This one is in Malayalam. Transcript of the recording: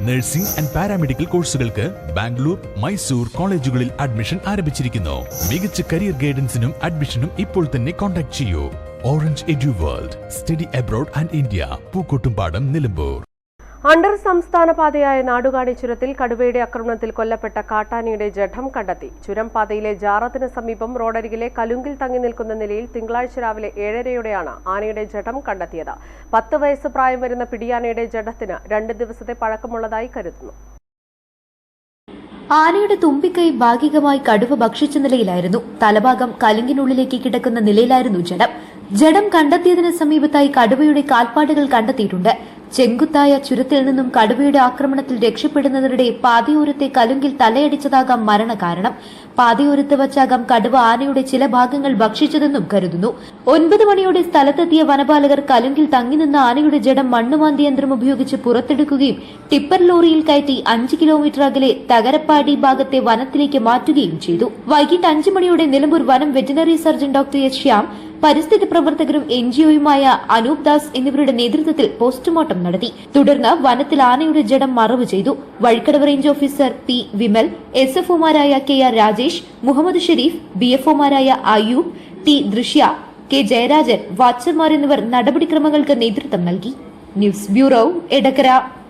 നഴ്സിംഗ് ആൻഡ് പാരാമെഡിക്കൽ കോഴ്സുകൾക്ക് ബാംഗ്ലൂർ, മൈസൂർ കോളേജുകളിൽ അഡ്മിഷൻ ആരംഭിച്ചിരിക്കുന്നു. മികച്ച കരിയർ ഗൈഡൻസിനും അഡ്മിഷനും ഇപ്പോൾ തന്നെ കോൺടാക്ട് ചെയ്യൂ. Orange edu world, study abroad and India, Pookkottumpadam, Nilambur. Under സംസ്ഥാന പാതയായ നാടുകാണി ചുരത്തിൽ കടുവയുടെ ആക്രമണത്തിൽ കൊല്ലപ്പെട്ട കാട്ടാനയുടെ ജഡം കണ്ടെത്തി. ചുരം പാതയിലെ ജാറത്തിന് സമീപം റോഡരികിലെ കലുങ്കിൽ തങ്ങി നിൽക്കുന്ന നിലയിൽ തിങ്കളാഴ്ച രാവിലെ 7:30യോടെയാണ് ആനയുടെ ജഡം കണ്ടെത്തിയത്. 10 വയസ്സ് പ്രായം വരുന്ന പിടിയാനയുടെ ജഡത്തിന് 2 ദിവസത്തെ പഴക്കമുള്ളതായി കരുതുന്നു. ആനയുടെ തുമ്പിക്കൈ ഭാഗികമായി കടുവ ഭക്ഷിച്ച നിലയിലായിരുന്നു. തലഭാഗം കലുങ്കിനുള്ളിലേക്ക് കിടക്കുന്ന നിലയിലായിരുന്നു ജഡം കണ്ടെത്തിയതിന് സമീപത്തായി കടുവയുടെ കാൽപ്പാടുകൾ കണ്ടെത്തിയിട്ടുണ്ട്. ചെങ്കുത്തായ ചുരത്തിൽ നിന്നും കടുവയുടെ ആക്രമണത്തിൽ രക്ഷപ്പെടുന്നതിനിടെ പാതയോരത്തെ കലുങ്കിൽ തലയടിച്ചതാകാം മരണകാരണം. പാതയോരത്ത് വച്ചാകാം കടുവ ആനയുടെ ചില ഭാഗങ്ങൾ ഭക്ഷിച്ചതെന്നും കരുതുന്നു. 9 മണിയോടെ സ്ഥലത്തെത്തിയ വനപാലകർ കലുങ്കിൽ തങ്ങി നിന്ന ആനയുടെ ജഡം മണ്ണുമാന്തി യന്ത്രം ഉപയോഗിച്ച് പുറത്തെടുക്കുകയും ടിപ്പർ ലോറിയിൽ കയറ്റി 5 കിലോമീറ്റർ അകലെ തകരപ്പാടി ഭാഗത്തെ വനത്തിലേക്ക് മാറ്റുകയും ചെയ്തു. വൈകിട്ട് 5 മണിയോടെ നിലമ്പൂർ വനം veterinary surgeon doctor S Shyam, പരിസ്ഥിതി പ്രവർത്തകരും NGOയുമായ അനൂപ് ദാസ് എന്നിവരുടെ നേതൃത്വത്തിൽ പോസ്റ്റ്മോർട്ടം നടത്തി. തുടർന്ന് വനത്തിൽ ആനയുടെ ജഡം മറവ് ചെയ്തു. Vazhikkadavu range officer P Vimal, SFOമാരായ KR രാജേഷ്, മുഹമ്മദ് ഷെരീഫ്, BFOമാരായ അയ്യൂബ്, ടി ദൃശ്യ, കെ ജയരാജൻ, വാച്ചർമാർ എന്നിവർ നടപടിക്രമങ്ങൾക്ക് നേതൃത്വം നൽകി. News bureau, Edakkara.